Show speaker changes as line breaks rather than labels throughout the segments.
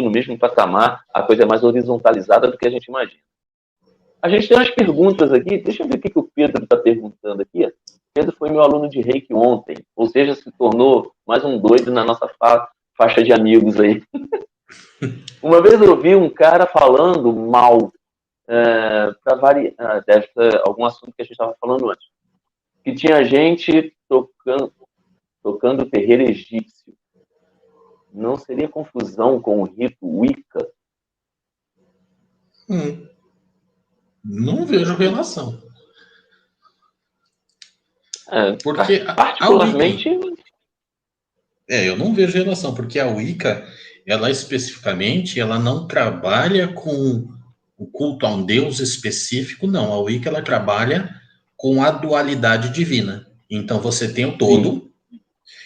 no mesmo patamar, a coisa é mais horizontalizada do que a gente imagina. A gente tem umas perguntas aqui, deixa eu ver o que o Pedro está perguntando aqui. Pedro foi meu aluno de Reiki ontem, ou seja, se tornou mais um doido na nossa faixa de amigos aí. Uma vez eu ouvi um cara falando mal, para variar, deve ser algum assunto que a gente estava falando antes, que tinha gente tocando terreiro egípcio. Não seria confusão com o rito Wicca?
Não vejo relação.
Porque particularmente...
eu não vejo relação, porque a Wicca, ela especificamente, ela não trabalha com o culto a um deus específico, não. A Wicca, ela trabalha com a dualidade divina. Então, você tem o todo,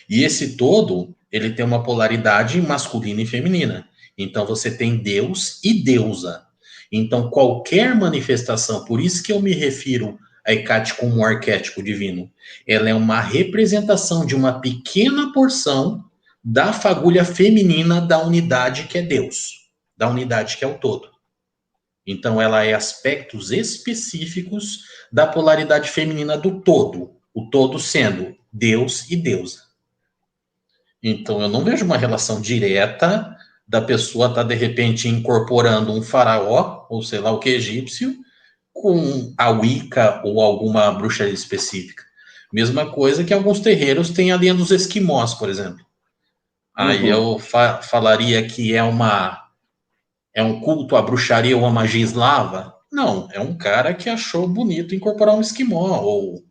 e esse todo, ele tem uma polaridade masculina e feminina. Então, você tem Deus e deusa. Então, qualquer manifestação, por isso que eu me refiro a Hecate como um arquétipo divino, ela é uma representação de uma pequena porção da fagulha feminina da unidade que é Deus, da unidade que é o todo. Então, ela é aspectos específicos da polaridade feminina do todo, o todo sendo Deus e deusa. Então, eu não vejo uma relação direta da pessoa estar, de repente, incorporando um faraó, ou sei lá o que, egípcio, com a Wicca ou alguma bruxaria específica. Mesma coisa que alguns terreiros têm a linha dos esquimós, por exemplo. Aí eu falaria que é um culto à bruxaria ou à magia eslava? Não, é um cara que achou bonito incorporar um esquimó, ou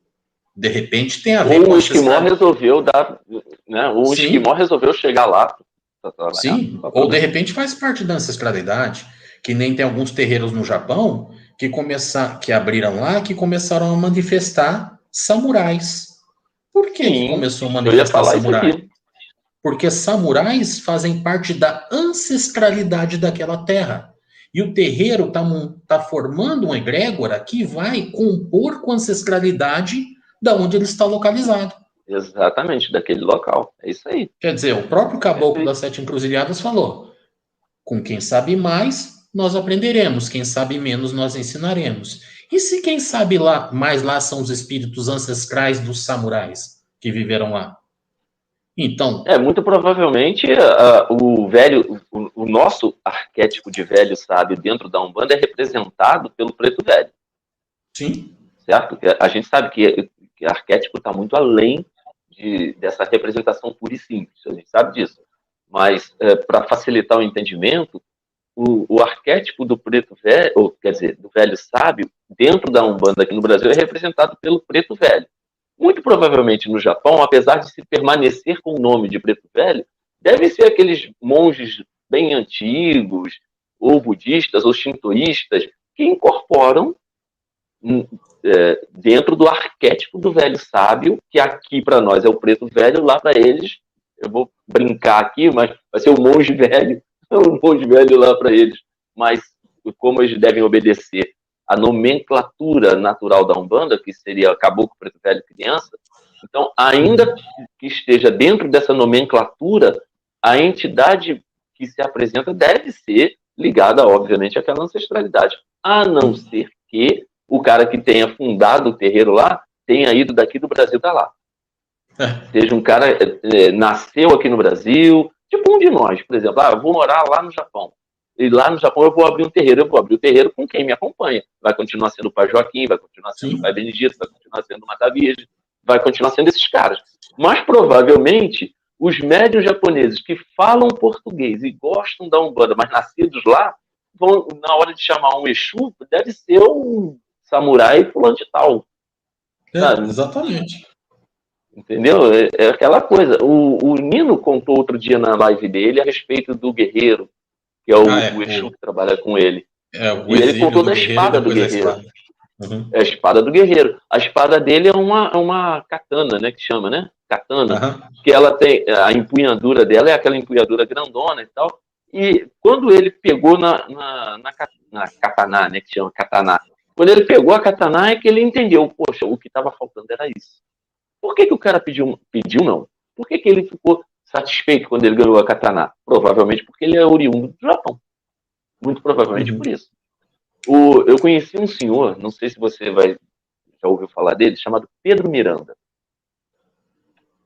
de repente tem a ver com...
o esquimó resolveu dar, né? O esquimó resolveu chegar lá.
Sim, ou de repente faz parte da ancestralidade, que nem tem alguns terreiros no Japão que abriram lá, que começaram a manifestar samurais. Por que começou a manifestar samurai? Porque samurais fazem parte da ancestralidade daquela terra. E o terreiro tá formando uma egrégora que vai compor com a ancestralidade da onde ele está localizado.
Exatamente, daquele local. É isso aí.
Quer dizer, o próprio caboclo das Sete Encruzilhadas falou: com quem sabe mais, nós aprenderemos. Quem sabe menos, nós ensinaremos. E se quem sabe mais lá são os espíritos ancestrais dos samurais que viveram lá? Então...
muito provavelmente o nosso arquétipo de velho sábio dentro da Umbanda é representado pelo preto velho.
Sim.
Certo? A gente sabe que arquétipo está muito além dessa representação pura e simples, a gente sabe disso. Mas, para facilitar o entendimento, o arquétipo do preto velho, ou quer dizer, do velho sábio, dentro da Umbanda aqui no Brasil, é representado pelo preto velho. Muito provavelmente no Japão, apesar de se permanecer com o nome de preto velho, devem ser aqueles monges bem antigos, ou budistas, ou shintoístas, que incorporam dentro do arquétipo do velho sábio, que aqui para nós é o preto velho, lá para eles, eu vou brincar aqui, mas vai ser o monge velho lá para eles. Mas como eles devem obedecer a nomenclatura natural da Umbanda, que seria caboclo, preto velho, criança, então, ainda que esteja dentro dessa nomenclatura, a entidade que se apresenta deve ser ligada, obviamente, àquela ancestralidade, a não ser que o cara que tenha fundado o terreiro lá tenha ido daqui do Brasil para lá. Seja um cara nasceu aqui no Brasil, tipo um de nós, por exemplo, eu vou morar lá no Japão. E lá no Japão eu vou abrir um terreiro, com quem me acompanha. Vai continuar sendo o Pai Joaquim, vai continuar sendo o Pai Benedito, vai continuar sendo o Mata Virgem, vai continuar sendo esses caras. Mas provavelmente os médiuns japoneses que falam português e gostam da Umbanda, mas nascidos lá, vão, na hora de chamar um Exu, deve ser um samurai fulano de tal.
Exatamente.
Entendeu? É aquela coisa. O Nino contou outro dia na live dele a respeito do guerreiro, que é o Exu que trabalha com ele. E ele contou da espada do guerreiro. É a espada do guerreiro. A espada dele é uma katana, né? Que chama, né? Katana. Que ela tem... A empunhadura dela é aquela empunhadura grandona e tal. E quando ele pegou na katana, né? Que chama katana. Quando ele pegou a katana é que ele entendeu. Poxa, o que estava faltando era isso. Por que o cara pediu não? Por que ele ficou satisfeito quando ele ganhou a katana? Provavelmente porque ele é oriundo do Japão. Muito provavelmente por isso. Eu conheci um senhor, não sei se você já ouviu falar dele, chamado Pedro Miranda.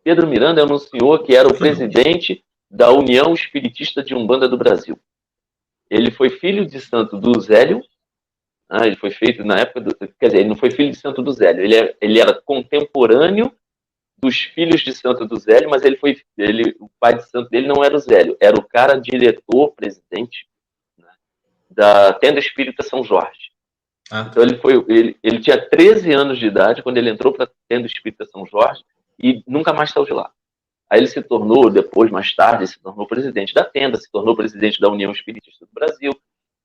Pedro Miranda é um senhor que era o presidente da União Espiritista de Umbanda do Brasil. Ele foi filho de Santo do Zélio. Ele foi feito na época quer dizer, ele não foi filho de Santo do Zélio. Ele era contemporâneo dos filhos de Santo do Zélio, mas o pai de santo dele não era o Zélio, era o cara diretor, presidente, né, da Tenda Espírita São Jorge. Então ele tinha 13 anos de idade quando ele entrou para a Tenda Espírita São Jorge e nunca mais saiu de lá. Aí ele se tornou, depois, mais tarde, se tornou presidente da Tenda, se tornou presidente da União Espiritista do Brasil,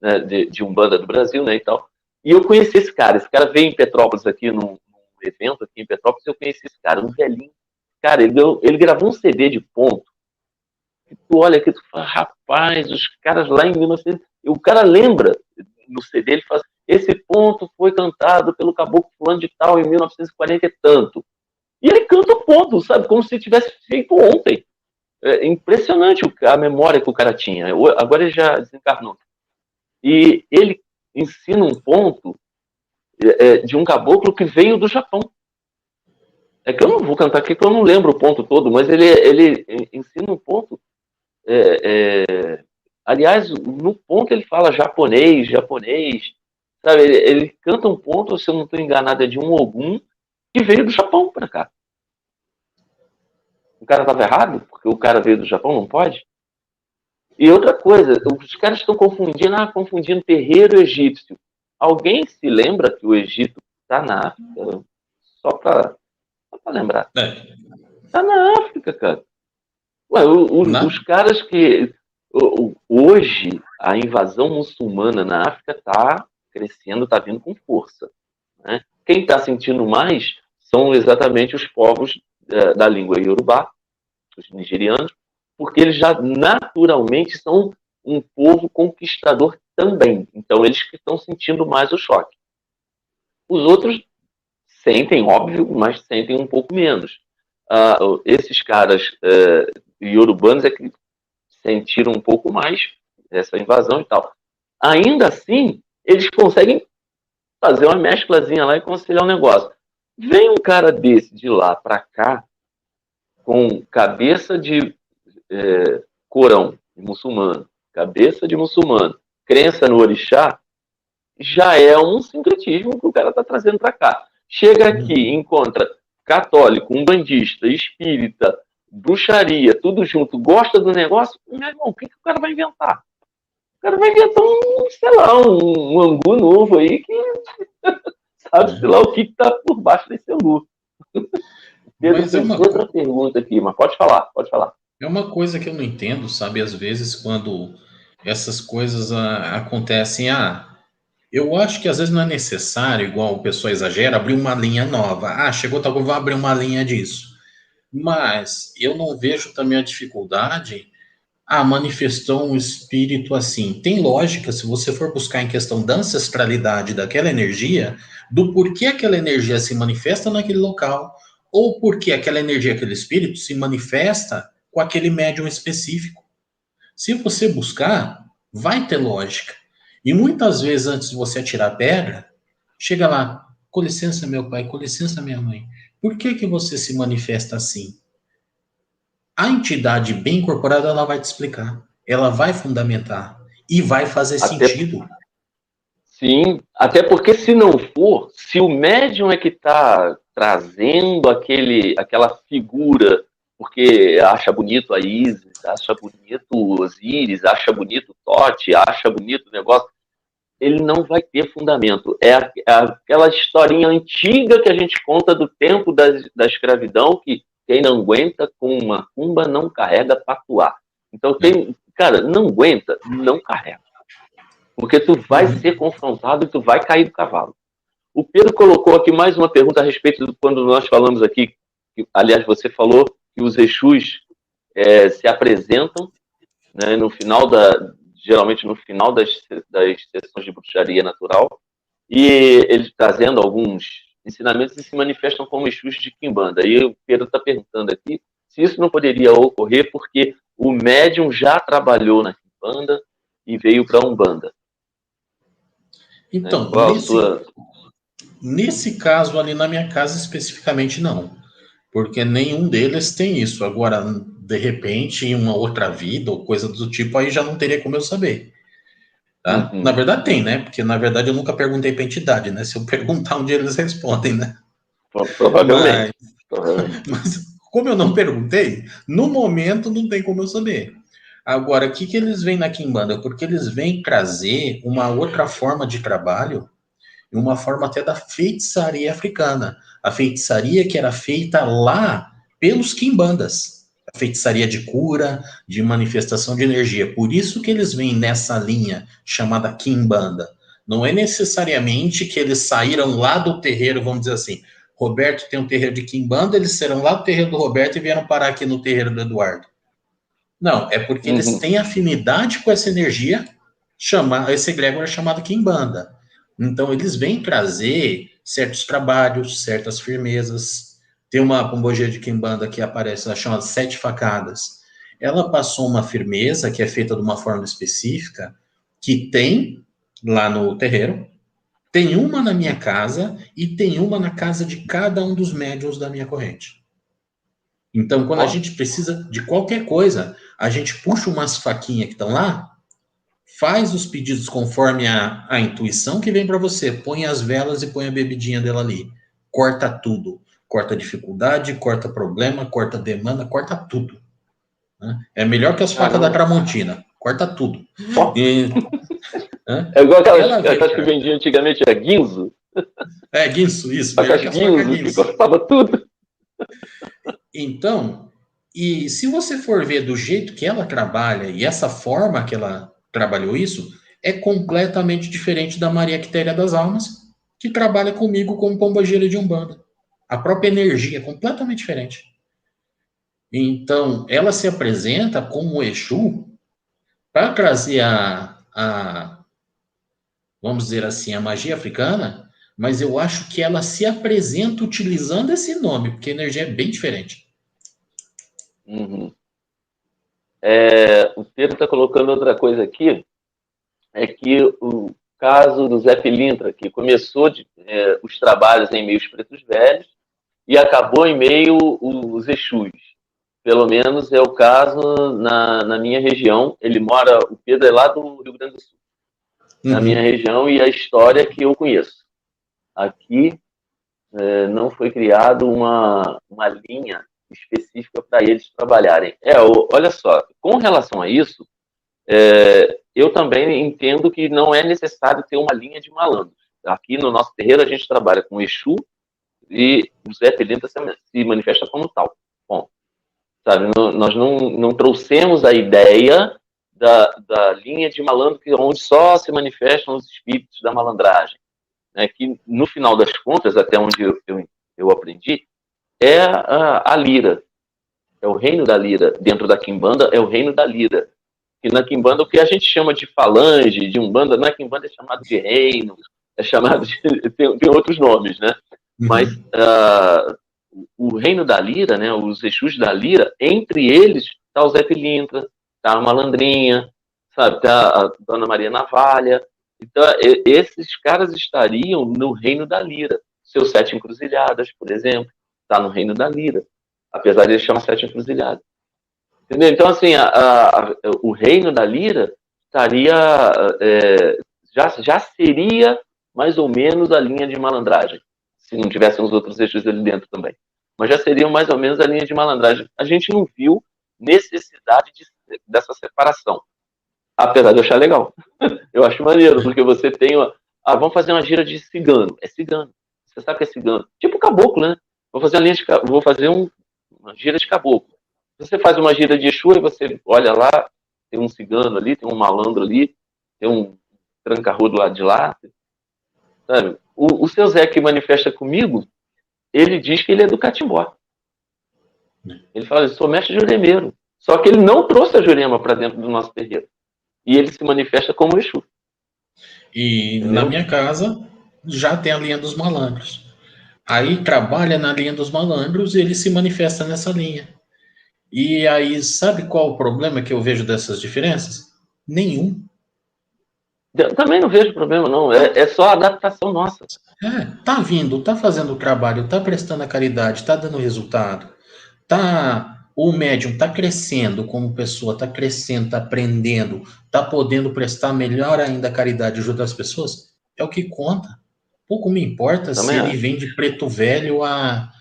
né, de Umbanda do Brasil, né, e tal. E eu conheci esse cara veio em Petrópolis aqui, num evento aqui em Petrópolis, eu conheci esse cara, um velhinho. Cara, ele gravou um CD de ponto, que tu olha aqui, tu fala, rapaz, os caras lá em 1900... O cara lembra, no CD, ele fala, esse ponto foi cantado pelo caboclo fulano de tal em 1940 e tanto. E ele canta o ponto, sabe? Como se tivesse feito ontem. É impressionante a memória que o cara tinha. Agora ele já desencarnou. E ele ensina um ponto de um caboclo que veio do Japão. É que eu não vou cantar aqui, porque eu não lembro o ponto todo, mas ele ensina um ponto. Aliás, no ponto ele fala japonês, sabe? Ele canta um ponto, se eu não estou enganado, é de um Ogum, que veio do Japão para cá. O cara estava errado? Porque o cara veio do Japão, não pode? E outra coisa, os caras estão confundindo terreiro egípcio. Alguém se lembra que o Egito está na África? Só para lembrar. Está na África, cara. Ué, os caras que... Hoje, a invasão muçulmana na África está crescendo, está vindo com força. Né? Quem está sentindo mais são exatamente os povos da língua iorubá, os nigerianos, porque eles já naturalmente são um povo conquistador também. Então, eles que estão sentindo mais o choque. Os outros sentem, óbvio, mas sentem um pouco menos. Esses caras iorubanos é que sentiram um pouco mais essa invasão e tal. Ainda assim, eles conseguem fazer uma mesclazinha lá e conciliar o negócio. Vem um cara desse de lá para cá, com cabeça de Corão, de muçulmano, cabeça de muçulmano, crença no orixá, já é um sincretismo que o cara está trazendo para cá. Chega aqui, encontra católico, umbandista, espírita, bruxaria, tudo junto, gosta do negócio, meu irmão, o que o cara vai inventar? O cara vai inventar um angu novo aí que sabe, sei lá, o que está por baixo desse angu. Pedro, tem outra pergunta aqui, mas pode falar.
É uma coisa que eu não entendo, sabe? Às vezes, quando essas coisas acontecem, eu acho que às vezes não é necessário, igual o pessoal exagera, abrir uma linha nova. Chegou tal coisa, vou abrir uma linha disso. Mas eu não vejo também a dificuldade. Manifestou um espírito assim. Tem lógica, se você for buscar em questão da ancestralidade daquela energia, do porquê aquela energia se manifesta naquele local, ou porque aquela energia, aquele espírito, se manifesta com aquele médium específico. Se você buscar, vai ter lógica. E muitas vezes, antes de você atirar a pedra, chega lá, com licença, meu pai, com licença, minha mãe, por que você se manifesta assim? A entidade bem incorporada, ela vai te explicar, ela vai fundamentar e vai fazer sentido.
Sim, até porque se não for, se o médium é que está trazendo aquela figura, porque acha bonito a Isis, acha bonito o Osíris, acha bonito o Tote, acha bonito o negócio, ele não vai ter fundamento. É aquela historinha antiga que a gente conta do tempo da escravidão, que quem não aguenta com uma cumba não carrega patuá. Então, cara, não aguenta, não carrega. Porque tu vai ser confrontado e tu vai cair do cavalo. O Pedro colocou aqui mais uma pergunta a respeito de quando nós falamos aqui, que, aliás, você falou que os Exus se apresentam, né, geralmente no final das sessões de bruxaria natural, e eles trazendo alguns ensinamentos e se manifestam como Exus de Quimbanda. E o Pedro está perguntando aqui se isso não poderia ocorrer porque o médium já trabalhou na Quimbanda e veio para a Umbanda.
Então,
Qual a sua...
nesse caso ali na minha casa especificamente não, porque nenhum deles tem isso. Agora, de repente, em uma outra vida ou coisa do tipo, aí já não teria como eu saber. Tá? Na verdade tem, né? Porque na verdade eu nunca perguntei para entidade, né? Se eu perguntar um dia eles respondem, né?
Provavelmente.
Mas como eu não perguntei, no momento não tem como eu saber. Agora, o que eles vêm na Quimbanda? Porque eles vêm trazer uma outra forma de trabalho, uma forma até da feitiçaria africana. A feitiçaria que era feita lá pelos Quimbandas. A feitiçaria de cura, de manifestação de energia. Por isso que eles vêm nessa linha chamada Quimbanda. Não é necessariamente que eles saíram lá do terreiro, vamos dizer assim, Roberto tem um terreiro de Quimbanda, eles serão lá do terreiro do Roberto e vieram parar aqui no terreiro do Eduardo. Não, é porque eles têm afinidade com essa energia, esse egrégor é chamado Quimbanda. Então, eles vêm trazer certos trabalhos, certas firmezas. Tem uma pombogira de Quimbanda que aparece, ela chama Sete Facadas. Ela passou uma firmeza que é feita de uma forma específica, que tem lá no terreiro, tem uma na minha casa e tem uma na casa de cada um dos médiuns da minha corrente. Então, quando a gente precisa de qualquer coisa, a gente puxa umas faquinhas que estão lá, faz os pedidos conforme a intuição que vem para você, põe as velas e põe a bebidinha dela ali. Corta tudo. Corta dificuldade, corta problema, corta demanda, corta tudo. Né? É melhor que as facas da Tramontina. Corta tudo.
É igual aquelas que vendiam antigamente, era guinzo.
É, guinso, isso.
Facas guinzo, que cortava tudo.
Então, e se você for ver do jeito que ela trabalha e essa forma que ela trabalhou isso, é completamente diferente da Maria Quitéria das Almas, que trabalha comigo como pombogira de Umbanda. A própria energia é completamente diferente. Então, ela se apresenta como Exu para trazer vamos dizer assim, a magia africana, mas eu acho que ela se apresenta utilizando esse nome, porque a energia é bem diferente.
O Pedro está colocando outra coisa aqui, é que o caso do Zé Pilintra, que começou os trabalhos em meio aos pretos velhos e acabou em meio os Exus. Pelo menos é o caso na minha região. O Pedro é lá do Rio Grande do Sul. Na minha região, e a história que eu conheço. Aqui não foi criado uma linha específica para eles trabalharem. Olha só, com relação a isso, eu também entendo que não é necessário ter uma linha de malandros. Aqui no nosso terreiro a gente trabalha com Exu e o Zé Pilintra se manifesta como tal. Bom, sabe, nós não trouxemos a ideia da linha de malandro onde só se manifestam os espíritos da malandragem. Né, que no final das contas, até onde eu aprendi, é a lira. É o reino da lira. Dentro da Quimbanda é o reino da lira. E na Quimbanda, o que a gente chama de falange, de Umbanda, na Quimbanda é chamado de reino, é chamado de... tem outros nomes, né? Mas o reino da lira, né, os Exus da lira, entre eles está o Zé Pilintra, está a Malandrinha, sabe? Está a Dona Maria Navalha. Então, esses caras estariam no reino da lira. Seus Sete Encruzilhadas, por exemplo, está no reino da lira. Apesar de ele chamar Sete Encruzilhadas. Entendeu? Então, assim, o reino da lira estaria... já seria mais ou menos a linha de malandragem, se não tivessem os outros eixos ali dentro também. Mas já seriam mais ou menos a linha de malandragem. A gente não viu necessidade dessa separação. Apesar de eu achar legal. Eu acho maneiro, porque você tem... vamos fazer uma gira de cigano. É cigano. Você sabe que é cigano. Tipo caboclo, né? Vou fazer uma gira de caboclo. Você faz uma gira de Exu e você olha lá, tem um cigano ali, tem um malandro ali, tem um tranca-rua do lado de lá. Sabe? O seu Zé que manifesta comigo, ele diz que ele é do Catimbó. Ele fala, eu sou mestre juremeiro. Só que ele não trouxe a Jurema para dentro do nosso terreiro. E ele se manifesta como Exu.
E entendeu? Na minha casa já tem a linha dos malandros. Aí trabalha na linha dos malandros e ele se manifesta nessa linha. E aí, sabe qual o problema que eu vejo dessas diferenças? Nenhum.
Eu também não vejo problema, não. É só a adaptação nossa.
Tá vindo, tá fazendo o trabalho, tá prestando a caridade, tá dando resultado, tá, o médium tá crescendo como pessoa, tá crescendo, tá aprendendo, tá podendo prestar melhor ainda a caridade e ajudar as pessoas, é o que conta. Pouco me importa se
Também
ele
acho.
vem de Preto Velho a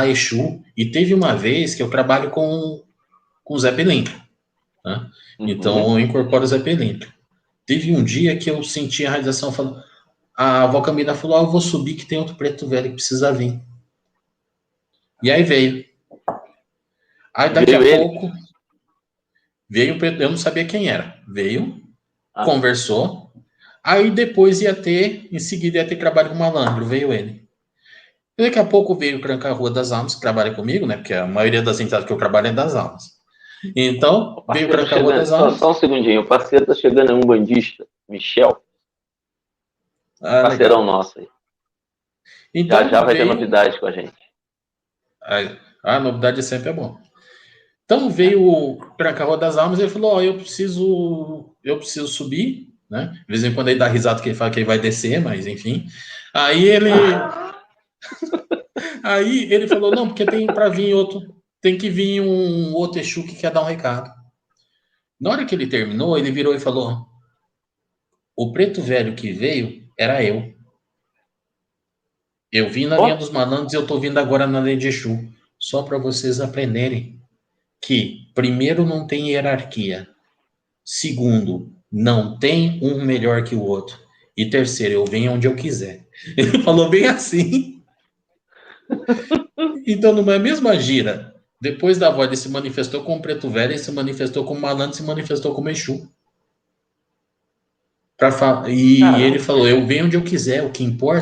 Exu. E teve uma vez que eu trabalho com o Zé Pelintra, né?
Uhum.
Então eu incorporo o Zé Pelintra. Teve um dia que eu senti a radiação falando, a avó Camila falou, eu vou subir que tem outro Preto Velho que precisa vir. E aí veio. Aí daqui
Veio
a
ele.
pouco veio o Preto, eu não sabia quem era. Veio,
Ah,
conversou, aí depois ia ter, em seguida ia ter trabalho com malandro, veio ele. E daqui a pouco veio o Cranca Rua das Almas, que trabalha comigo, né? Porque a maioria das entidades que eu trabalho é das almas. Então,
o
veio o
parceiro tá
Cranca Rua
chegando.
das
Só,
Almas.
só um segundinho. O parceiro tá chegando, é um bandista. Michel.
Ah,
Parceirão
legal.
nosso aí. Já já
Então
vai ter
veio.
novidade com a gente.
A novidade sempre é bom. Então veio o Cranca-Rua das Almas e ele falou: Ó, eu preciso subir, né? De vez em quando ele dá risada que ele fala que ele vai descer, mas enfim. Aí ele, aí ele falou: Não, porque tem para vir outro, tem que vir um outro Exu que quer dar um recado. Na hora que ele terminou, ele virou e falou: O preto velho que veio era eu. Eu vim na linha
Ó,
dos malandros e eu tô vindo agora na linha de Exu. Só para vocês aprenderem que, primeiro, não tem hierarquia. Segundo, não tem um melhor que o outro. E terceiro, eu venho onde eu quiser. Ele falou bem assim. Então, numa mesma gira, depois da voz, ele se manifestou como preto velho, ele se manifestou como malandro, se manifestou como Exu. E ele
caramba.
falou: Eu venho onde eu quiser, o que importa